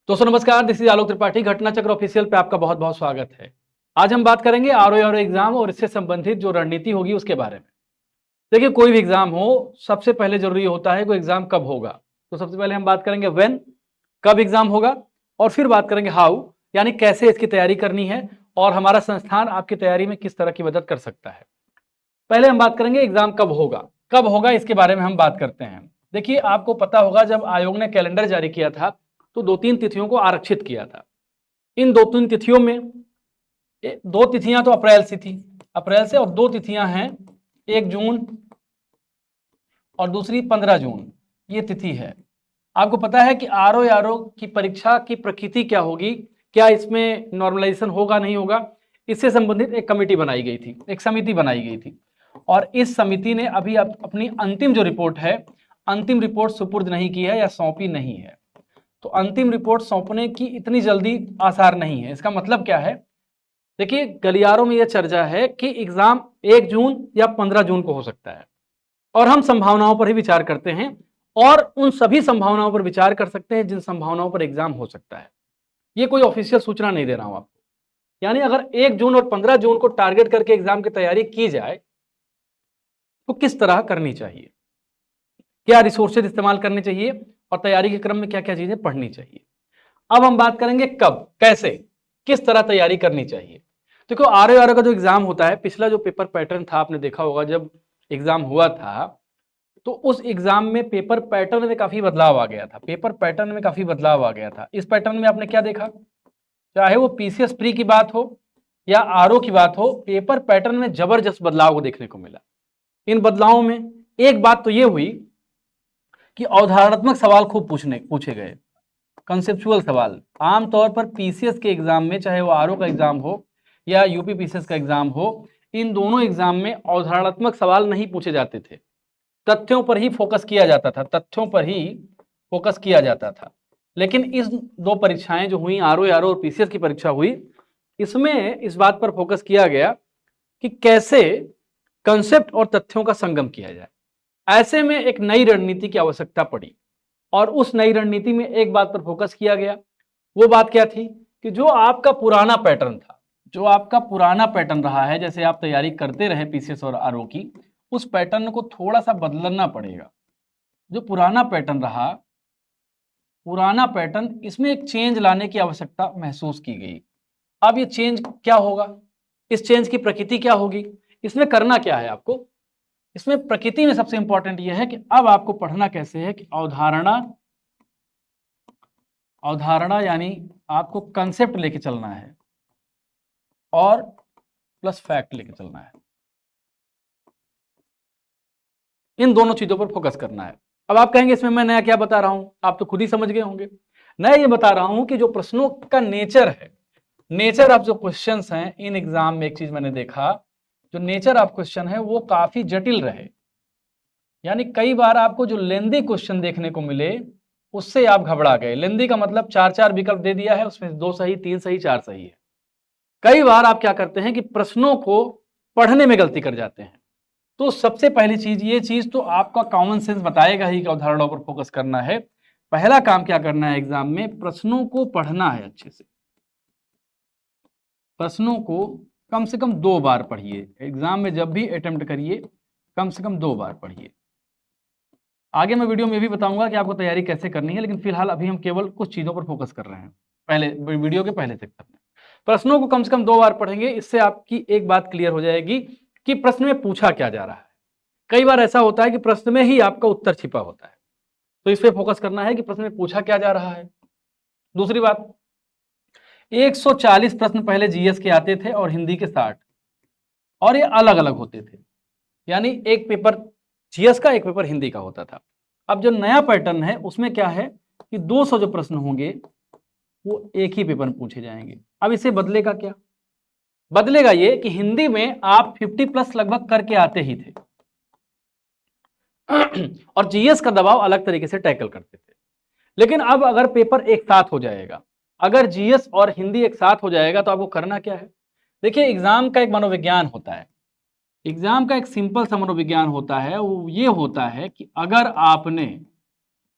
दोस्तों नमस्कार, this is Alok Tripathi. घटना चक्र ऑफिशियल पे आपका बहुत बहुत स्वागत है। आज हम बात करेंगे आरओ एग्जाम और इससे संबंधित जो रणनीति होगी उसके बारे में। देखिए, कोई भी एग्जाम हो, सबसे पहले जरूरी होता है कि एग्जाम कब होगा। तो सबसे पहले हम बात करेंगे व्हेन, कब एग्जाम होगा, और फिर बात करेंगे हाउ, यानी कैसे इसकी तैयारी करनी है और हमारा संस्थान आपकी तैयारी में किस तरह की मदद कर सकता है। पहले हम बात करेंगे एग्जाम कब होगा। कब होगा इसके बारे में हम बात करते हैं। देखिए, आपको पता होगा जब आयोग ने कैलेंडर जारी किया था तो 2-3 तिथियों को आरक्षित किया था। इन 2-3 तिथियों में 2 तिथियां तो अप्रैल से थी, अप्रैल से, और 2 तिथियां हैं 1 जून और दूसरी 15 जून। ये तिथि है। आपको पता है कि आरओ की परीक्षा की प्रकृति क्या होगी, क्या इसमें नॉर्मलाइजेशन होगा नहीं होगा, इससे संबंधित एक कमेटी बनाई गई थी, एक समिति बनाई गई थी। और इस समिति ने अभी अपनी अंतिम जो रिपोर्ट है, अंतिम रिपोर्ट सुपुर्द नहीं की है या सौंपी नहीं है। तो अंतिम रिपोर्ट सौंपने की इतनी जल्दी आसार नहीं है। इसका मतलब क्या है? देखिए, गलियारों में यह चर्चा है कि एग्जाम 1 जून या 15 जून को हो सकता है, और हम संभावनाओं पर ही विचार करते हैं और उन सभी संभावनाओं पर विचार कर सकते हैं जिन संभावनाओं पर एग्जाम हो सकता है। ये कोई ऑफिशियल सूचना नहीं दे रहा हूं आपको। यानी अगर 1 जून और 15 जून को टारगेट करके एग्जाम की तैयारी की जाए तो किस तरह करनी चाहिए, क्या रिसोर्सेज इस्तेमाल करने चाहिए और तैयारी के क्रम में क्या क्या चीजें पढ़नी चाहिए। अब हम बात करेंगे कब, कैसे, किस तरह तैयारी करनी चाहिए। देखो, आरओ का जो एग्जाम होता है, पिछला जो पेपर पैटर्न था आपने देखा होगा, जब एग्जाम हुआ था तो उस एग्जाम में पेपर पैटर्न में काफी बदलाव आ गया था। पेपर पैटर्न में काफी बदलाव आ गया था। इस पैटर्न में आपने क्या देखा, चाहे वो पीसीएस प्री की बात हो या आरओ की बात हो, पेपर पैटर्न में जबरदस्त बदलाव को देखने को मिला। इन बदलावों में एक बात तो ये हुई कि अवधारणात्मक सवाल खूब पूछे गए, कंसेप्चुअल सवाल। आमतौर पर पीसीएस के एग्जाम में, चाहे वो आरओ का एग्जाम हो या यूपी पीसीएस का एग्जाम हो, इन दोनों एग्जाम में अवधारणात्मक सवाल नहीं पूछे जाते थे। तथ्यों पर ही फोकस किया जाता था, तथ्यों पर ही फोकस किया जाता था। लेकिन इस 2 परीक्षाएं जो हुई, आरओ और पीसीएस की परीक्षा हुई, इसमें इस बात पर फोकस किया गया कि कैसे कंसेप्ट और तथ्यों का संगम किया जाए। ऐसे में एक नई रणनीति की आवश्यकता पड़ी, और उस नई रणनीति में एक बात पर फोकस किया गया। वो बात क्या थी कि जो आपका पुराना पैटर्न था, जो आपका पुराना पैटर्न रहा है, जैसे आप तैयारी करते रहे पीसीएस और आरओ की, उस पैटर्न को थोड़ा सा बदलना पड़ेगा। जो पुराना पैटर्न रहा, पुराना पैटर्न, इसमें एक चेंज लाने की आवश्यकता महसूस की गई। अब ये चेंज क्या होगा, इस चेंज की प्रकृति क्या होगी, इसमें करना क्या है आपको। इसमें प्रकृति में सबसे इंपॉर्टेंट यह है कि अब आपको पढ़ना कैसे है कि अवधारणा यानी आपको कंसेप्ट लेके चलना है और प्लस फैक्ट लेके चलना है। इन दोनों चीजों पर फोकस करना है। अब आप कहेंगे इसमें मैं नया क्या बता रहा हूं, आप तो खुद ही समझ गए होंगे। मैं ये बता रहा हूं कि जो प्रश्नों का नेचर है, नेचर ऑफ जो क्वेश्चंस हैं इन एग्जाम में, एक चीज मैंने देखा, जो नेचर ऑफ क्वेश्चन है वो काफी जटिल रहे। यानी कई बार आपको जो लेंदी क्वेश्चन देखने को मिले उससे आप घबरा गए। लेंदी का मतलब 4-4 विकल्प दे दिया है, उसमें 2 सही, 3 सही, 4 सही है। कई बार आप क्या करते हैं कि प्रश्नों को पढ़ने में गलती कर जाते हैं। तो सबसे पहली चीज, ये चीज तो आपका कॉमन सेंस बताएगा ही कि अवधारणाओं पर फोकस करना है। पहला काम क्या करना है एग्जाम में, प्रश्नों को पढ़ना है अच्छे से। प्रश्नों को कम से कम 2 बार पढ़िए। एग्जाम में जब भी अटेम्प्ट करिए, कम से कम 2 बार पढ़िए। आगे मैं वीडियो में भी बताऊंगा कि आपको तैयारी कैसे करनी है, लेकिन फिलहाल अभी हम केवल कुछ चीजों पर फोकस कर रहे हैं पहले वीडियो के पहले सेक्शन में। प्रश्नों को कम से कम 2 बार पढ़ेंगे, इससे आपकी एक बात क्लियर हो जाएगी कि प्रश्न में पूछा क्या जा रहा है। कई बार ऐसा होता है कि प्रश्न में ही आपका उत्तर छिपा होता है, तो इस पे फोकस करना है कि प्रश्न में पूछा क्या जा रहा है। दूसरी बात, 140 प्रश्न पहले जीएस के आते थे और हिंदी के 60, और ये अलग अलग होते थे। यानी एक पेपर जीएस का, एक पेपर हिंदी का होता था। अब जो नया पैटर्न है उसमें क्या है कि 200 जो प्रश्न होंगे वो एक ही पेपर में पूछे जाएंगे। अब इसे बदलेगा क्या, बदलेगा ये कि हिंदी में आप 50+ लगभग करके आते ही थे और जीएस का दबाव अलग तरीके से टैकल करते थे। लेकिन अब अगर पेपर एक साथ हो जाएगा, अगर जीएस और हिंदी एक साथ हो जाएगा, तो आपको करना क्या है। देखिए, एग्जाम का एक मनोविज्ञान होता है, एग्जाम का एक सिंपल सा मनोविज्ञान होता है। वो ये होता है कि अगर आपने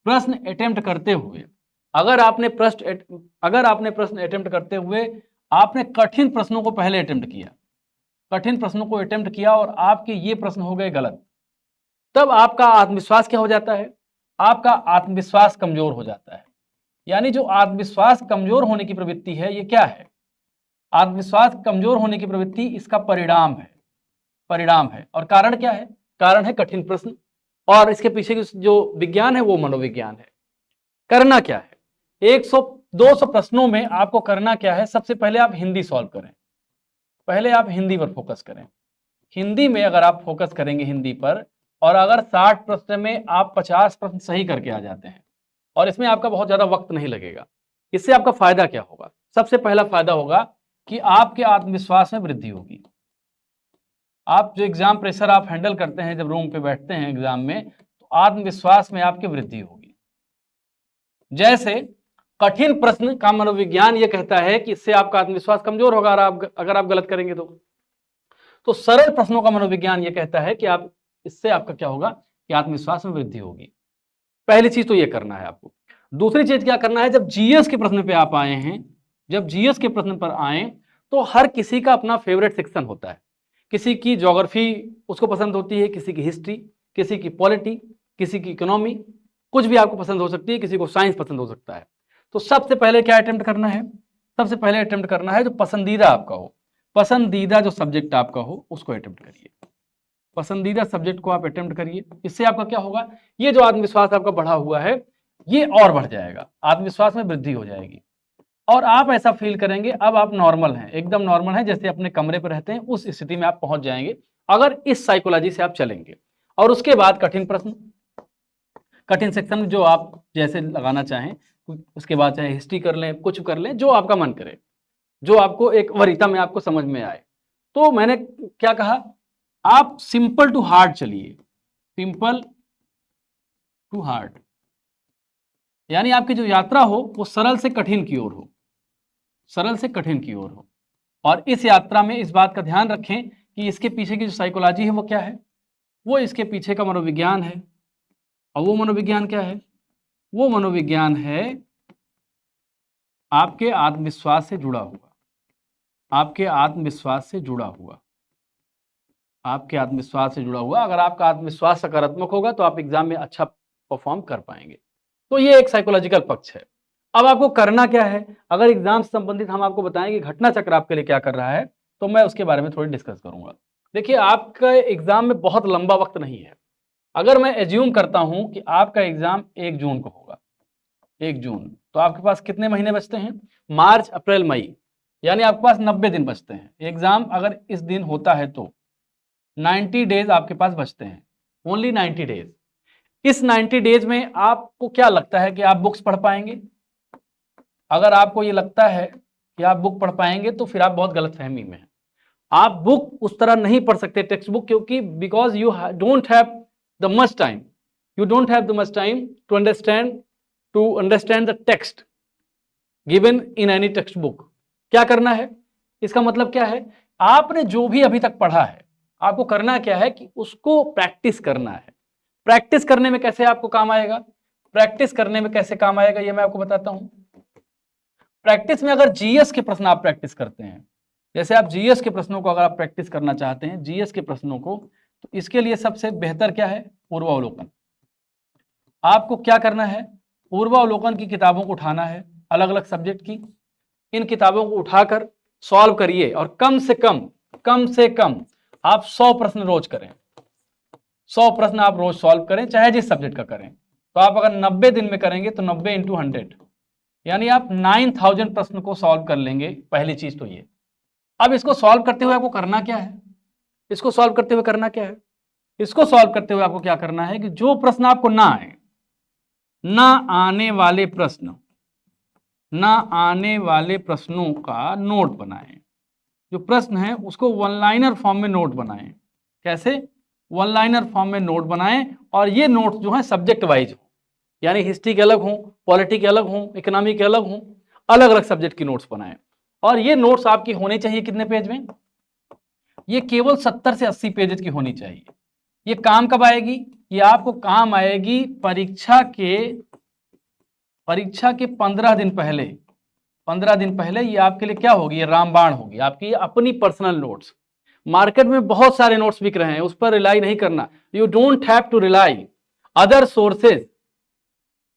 प्रश्न अटेम्प्ट करते हुए अगर आपने प्रश्न अटेम्प्ट करते हुए आपने कठिन प्रश्नों को पहले अटेम्प्ट किया, कठिन प्रश्नों को अटेम्प्ट किया और आपके ये प्रश्न हो गए गलत, तब आपका आत्मविश्वास क्या हो जाता है? आपका आत्मविश्वास कमजोर हो जाता है। यानी जो आत्मविश्वास कमजोर होने की प्रवृत्ति है, ये क्या है? आत्मविश्वास कमजोर होने की प्रवृत्ति इसका परिणाम है, और कारण क्या है? कारण है कठिन प्रश्न, और इसके पीछे की जो विज्ञान है वो मनोविज्ञान है। करना क्या है? 100-200 प्रश्नों में आपको करना क्या है? सबसे पहले आप हिंदी सॉल्व करें, पहले आप हिंदी पर फोकस करें। हिंदी में अगर आप फोकस करेंगे हिंदी पर, और अगर 60 प्रश्न में आप 50 प्रश्न सही करके आ जाते हैं, और इसमें आपका बहुत ज्यादा वक्त नहीं लगेगा, इससे आपका फायदा क्या होगा? सबसे पहला फायदा होगा कि आपके आत्मविश्वास में वृद्धि होगी। आप जो एग्जाम प्रेशर आप हैंडल करते हैं, जब रूम पे बैठते हैं एग्जाम में, तो आत्मविश्वास में आपकी वृद्धि होगी। जैसे कठिन प्रश्न का मनोविज्ञान ये कहता है कि इससे आपका आत्मविश्वास कमजोर होगा अगर आप गलत करेंगे तो सरल प्रश्नों का मनोविज्ञान ये कहता है कि आप इससे आपका क्या होगा कि आत्मविश्वास में वृद्धि होगी। पहली चीज तो ये करना है आपको। दूसरी चीज क्या करना है? जब जीएस के प्रश्न पे आप आए हैं, जब जीएस के प्रश्न पर आए, तो हर किसी का अपना फेवरेट सेक्शन होता है। किसी की ज्योग्राफी उसको पसंद होती है, किसी की हिस्ट्री, किसी की पॉलिटी, किसी की इकोनॉमी, कुछ भी आपको पसंद हो सकती है, किसी को साइंस पसंद हो सकता है। तो सबसे पहले क्या अटेम्प्ट करना है? सबसे पहले अटेम्प्ट करना है जो पसंदीदा आपका हो, पसंदीदा जो सब्जेक्ट आपका हो उसको अटेम्प्ट करिए। पसंदीदा सब्जेक्ट को आप अटेम्प्ट करिए। इससे आपका क्या होगा? ये जो आत्मविश्वास आपका बढ़ा हुआ है ये और बढ़ जाएगा, आत्मविश्वास में वृद्धि हो जाएगी, और आप ऐसा फील करेंगे अब आप नॉर्मल हैं, एकदम नॉर्मल हैं, जैसे अपने कमरे पर रहते हैं उस स्थिति में आप पहुंच जाएंगे अगर इस साइकोलॉजी से आप चलेंगे। और उसके बाद कठिन प्रश्न, कठिन सेक्शन जो आप जैसे लगाना चाहें, उसके बाद चाहे हिस्ट्री कर लें, कुछ कर लें, जो आपका मन करे, जो आपको एक वरीयता में आपको समझ में आए। तो मैंने क्या कहा? आप सिंपल टू हार्ड चलिए, सिंपल टू हार्ड, यानी आपकी जो यात्रा हो वो सरल से कठिन की ओर हो, सरल से कठिन की ओर हो। और इस यात्रा में इस बात का ध्यान रखें कि इसके पीछे की जो साइकोलॉजी है वो क्या है? वो इसके पीछे का मनोविज्ञान है। और वो मनोविज्ञान क्या है? वो मनोविज्ञान है आपके आत्मविश्वास से जुड़ा हुआ, आपके आत्मविश्वास से जुड़ा हुआ, आपके आत्मविश्वास से जुड़ा हुआ। अगर आपका आत्मविश्वास सकारात्मक होगा तो आप एग्जाम में अच्छा परफॉर्म कर पाएंगे। तो ये एक साइकोलॉजिकल पक्ष है। अब आपको करना क्या है? अगर एग्जाम से संबंधित हम आपको बताएं कि घटना चक्र आपके लिए क्या कर रहा है, तो मैं उसके बारे में थोड़ी डिस्कस करूंगा। देखिए, आपका एग्जाम में बहुत लंबा वक्त नहीं है। अगर मैं एज्यूम करता हूं कि आपका एग्जाम 1 जून को होगा, 1 जून, तो आपके पास कितने महीने बचते हैं? मार्च, अप्रैल, मई, यानी आपके पास 90 दिन बचते हैं। एग्जाम अगर इस दिन होता है तो 90 डेज आपके पास बचते हैं, ओनली 90 डेज। इस 90 डेज में आपको क्या लगता है कि आप बुक्स पढ़ पाएंगे? अगर आपको ये लगता है कि आप बुक पढ़ पाएंगे तो फिर आप बहुत गलतफहमी में हैं। आप बुक उस तरह नहीं पढ़ सकते, टेक्स्ट बुक, क्योंकि because you don't have the much time, you don't have the much time to understand the text given in any text book. क्या करना है? इसका मतलब क्या है? आपने जो भी अभी तक पढ़ा है, आपको करना क्या है कि उसको प्रैक्टिस करना है। प्रैक्टिस करने में कैसे आपको काम आएगा? प्रैक्टिस करने में कैसे काम आएगा ये मैं आपको बताता हूं। प्रैक्टिस में अगर जीएस के प्रश्न आप प्रैक्टिस करते हैं, जैसे आप जीएस के प्रश्नों को अगर आप प्रैक्टिस करना चाहते हैं, जीएस के प्रश्नों को, तो इसके लिए सबसे बेहतर क्या है? पूर्वावलोकन। आपको क्या करना है? पूर्वावलोकन की किताबों को उठाना है, अलग अलग सब्जेक्ट की। इन किताबों को उठाकर सॉल्व करिए, और कम से कम आप 100 प्रश्न रोज करें। 100 प्रश्न आप रोज सॉल्व करें, चाहे जिस सब्जेक्ट का करें। तो आप अगर 90 दिन में करेंगे तो 90 × 100, यानी आप 9000 प्रश्न को सॉल्व कर लेंगे। पहली चीज तो ये। अब इसको सॉल्व करते हुए आपको करना क्या है? इसको सॉल्व करते हुए करना क्या है? इसको सॉल्व करते हुए आपको क्या करना है कि जो प्रश्न आपको ना आए, ना आने वाले प्रश्नों का नोट बनाएं। जो प्रश्न है उसको वन लाइनर फॉर्म में नोट बनाएं। कैसे? वन लाइनर फॉर्म में नोट बनाएं, और ये नोट जो है सब्जेक्ट वाइज हो, यानी हिस्ट्री के अलग हों, पॉलिटी के अलग हों, इकोनॉमी के अलग हों, अलग अलग सब्जेक्ट की नोट्स बनाएं। और ये नोट्स आपकी होनी चाहिए कितने पेज में? ये केवल 70 से 80 पेजेस की होनी चाहिए। ये काम कब आएगी? ये आपको काम आएगी परीक्षा के 15 दिन पहले ये आपके लिए क्या होगी, ये रामबाण होगी, आपकी अपनी पर्सनल नोट्स। मार्केट में बहुत सारे नोट्स बिक रहे हैं, उस पर रिलाई नहीं करना। You don't have to rely other sources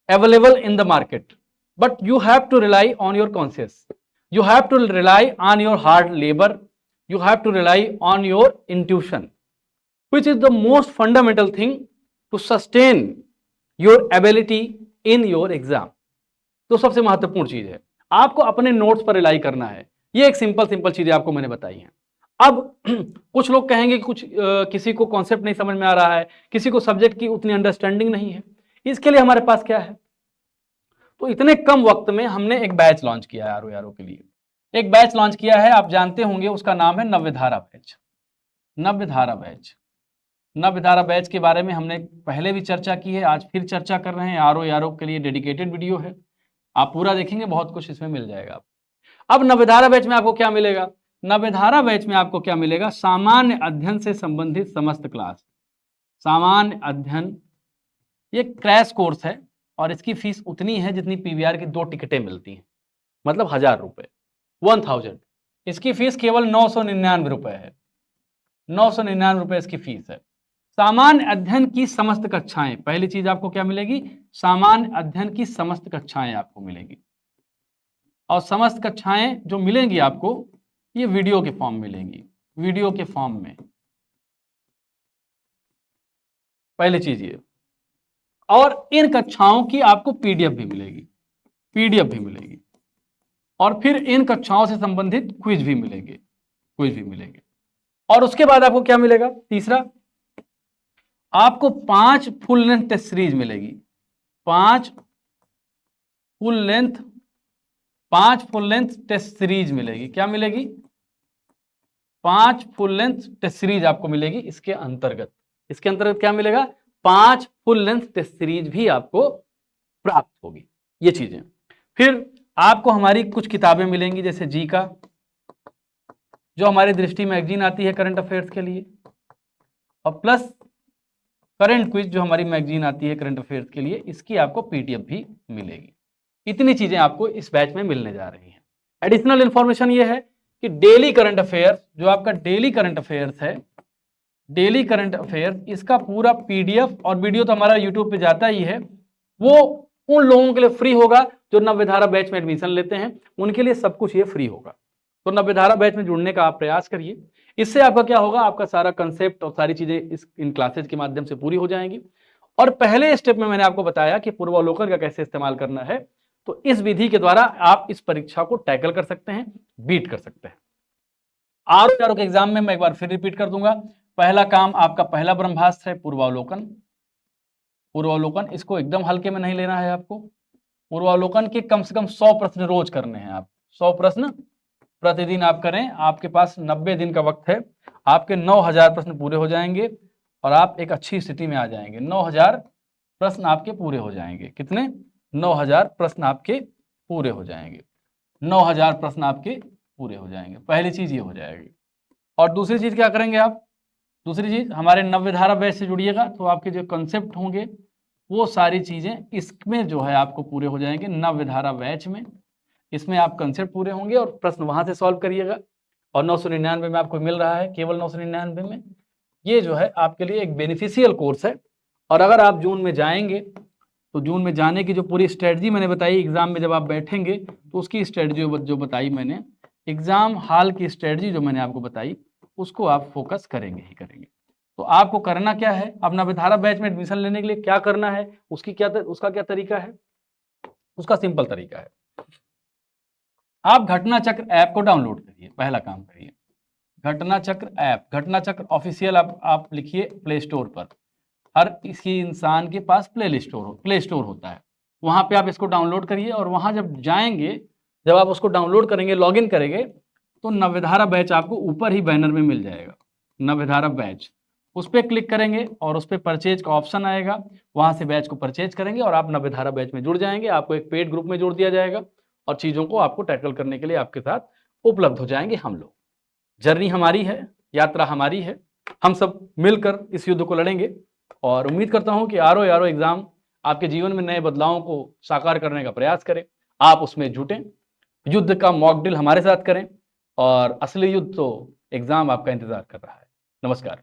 available in the market, but you have to rely on your conscious, you have to rely on your hard labour, you have to rely on your intuition, which is the most fundamental thing to sustain your ability in your exam। तो सबसे महत्वपूर्ण चीज है, आपको अपने notes पर rely करना है। ये एक सिंपल चीजें आपको मैंने बताई हैं। अब कुछ लोग कहेंगे कि किसी को कॉन्सेप्ट नहीं समझ में आ रहा है, किसी को सब्जेक्ट की उतनी अंडरस्टैंडिंग नहीं है, इसके लिए हमारे पास क्या है, तो इतने कम वक्त में हमने एक बैच लॉन्च किया है आरओ के लिए। एक बैच लॉन्च किया है, आप जानते होंगे, उसका नाम है नव्यधारा बैच। नव्यधारा बैच के बारे में हमने पहले भी चर्चा की है, आज फिर चर्चा कर रहे हैं। आरओ के लिए डेडिकेटेड वीडियो है, आप पूरा देखेंगे, बहुत कुछ इसमें मिल जाएगा। अब नव्यधारा बैच में आपको क्या मिलेगा, नव्यधारा बैच में आपको क्या मिलेगा, सामान्य अध्ययन से संबंधित समस्त क्लास। सामान्य अध्ययन ये क्रैश कोर्स है और इसकी फीस उतनी है जितनी पीवीआर की 2 टिकटें मिलती हैं, मतलब 1000 रुपए, 1000। इसकी फीस केवल 999 रुपए है, 999 रुपए इसकी फीस है। सामान्य अध्ययन की समस्त कक्षाएं, पहली चीज आपको क्या मिलेगी, सामान्य अध्ययन की समस्त कक्षाएं आपको मिलेगी। और समस्त कक्षाएं जो मिलेंगी आपको, ये वीडियो के फॉर्म मिलेंगी, वीडियो के फॉर्म में, पहली चीज ये। और इन कक्षाओं की आपको पीडीएफ भी मिलेगी, और फिर इन कक्षाओं से संबंधित क्विज भी मिलेंगे। और उसके बाद आपको क्या मिलेगा, तीसरा, आपको 5 फुल लेंथ टेस्ट सीरीज मिलेगी। 5 फुल लेंथ टेस्ट सीरीज मिलेगी। क्या मिलेगी, 5 फुल लेंथ टेस्ट सीरीज आपको मिलेगी। इसके अंतर्गत क्या मिलेगा, 5 फुल लेंथ टेस्ट सीरीज भी आपको प्राप्त होगी। ये चीजें, फिर आपको हमारी कुछ किताबें मिलेंगी, जैसे जी का, जो हमारी दृष्टि मैगजीन आती है करंट अफेयर्स के लिए, और प्लस करंट क्विज जो हमारी मैगजीन आती है करंट अफेयर्स के लिए, इसकी आपको पीडीएफ भी मिलेगी। इतनी चीजें आपको इस बैच में मिलने जा रही हैं। एडिशनल इंफॉर्मेशन ये है कि डेली करंट अफेयर्स, जो आपका डेली करंट अफेयर्स है, डेली करंट अफेयर्स, इसका पूरा पीडीएफ और वीडियो तो हमारा यूट्यूब पे जाता ही है, वो उन लोगों के लिए फ्री होगा जो नव्यधारा बैच में एडमिशन लेते हैं, उनके लिए सब कुछ ये फ्री होगा। तो नव्यधारा बैच में जुड़ने का आप प्रयास करिए। इससे आपका क्या होगा, आपका सारा कंसेप्ट और सारी चीजें इन क्लासेज के माध्यम से पूरी हो जाएंगी। और पहले स्टेप में मैंने आपको बताया कि पूर्वावलोकन का कैसे इस्तेमाल करना है, तो इस विधि के द्वारा आप इस परीक्षा को टैकल कर सकते हैं, बीट कर सकते हैं। आरओ के एग्जाम में मैं एक बार फिर रिपीट कर दूंगा, पहला काम आपका पहला ब्रह्मास्त्र है पूर्वावलोकन। इसको एकदम हल्के में नहीं लेना है आपको। पूर्वावलोकन के कम से कम 100 प्रश्न रोज करने हैं आप, 100 प्रश्न प्रतिदिन आप करें। आपके पास 90 दिन का वक्त है, आपके 9000 प्रश्न पूरे हो जाएंगे और आप एक अच्छी स्थिति में आ जाएंगे। 9000 प्रश्न आपके पूरे हो जाएंगे। कितने, 9000 प्रश्न आपके पूरे हो जाएंगे। 9000 प्रश्न आपके पूरे हो जाएंगे, पहली चीज ये हो जाएगी। और दूसरी चीज क्या करेंगे आप, दूसरी चीज हमारे नव्यधारा बैच से जुड़िएगा, तो आपके जो कंसेप्ट होंगे वो सारी चीजें इसमें जो है आपको पूरे हो जाएंगे नव्यधारा बैच में। इसमें आप कंसेप्ट पूरे होंगे और प्रश्न वहां से सॉल्व करिएगा। और 999 में आपको मिल रहा है, केवल 999 में। ये जो है आपके लिए एक बेनिफिशियल कोर्स है। और अगर आप जून में जाएंगे, तो जून में जाने की जो पूरी स्ट्रेटजी मैंने बताई, एग्जाम में जब आप बैठेंगे तो उसकी स्ट्रेटजी जो बताई मैंने, एग्जाम हॉल की स्ट्रेटजी जो मैंने आपको बताई, उसको आप फोकस करेंगे ही करेंगे। तो आपको करना क्या है, अपना नव्यधारा बैच में एडमिशन लेने के लिए क्या करना है, उसका क्या तरीका है, उसका सिंपल तरीका है, आप घटना चक्र ऐप को डाउनलोड करिए। पहला काम करिए, घटना चक्र ऐप, घटना चक्र ऑफिशियल आप लिखिए प्ले स्टोर पर। हर किसी इंसान के पास प्ले स्टोर होता है, वहां पे आप इसको डाउनलोड करिए। और वहां जब जाएंगे, जब आप उसको डाउनलोड करेंगे, लॉगिन करेंगे, तो नव्यधारा बैच आपको ऊपर ही बैनर में मिल जाएगा, नव्यधारा बैच। उस पर क्लिक करेंगे और उस पर परचेज का ऑप्शन आएगा, वहां से बैच को परचेज करेंगे और आप नव्यधारा बैच में जुड़ जाएंगे। आपको एक पेड ग्रुप में जोड़ दिया जाएगा और चीज़ों को आपको टैकल करने के लिए आपके साथ उपलब्ध हो जाएंगे हम लोग। जर्नी हमारी है, यात्रा हमारी है, हम सब मिलकर इस युद्ध को लड़ेंगे। और उम्मीद करता हूं कि आरओ एग्जाम आपके जीवन में नए बदलावों को साकार करने का प्रयास करें, आप उसमें जुटें, युद्ध का मॉक ड्रिल हमारे साथ करें और असली युद्ध तो एग्जाम आपका इंतजार कर रहा है। नमस्कार।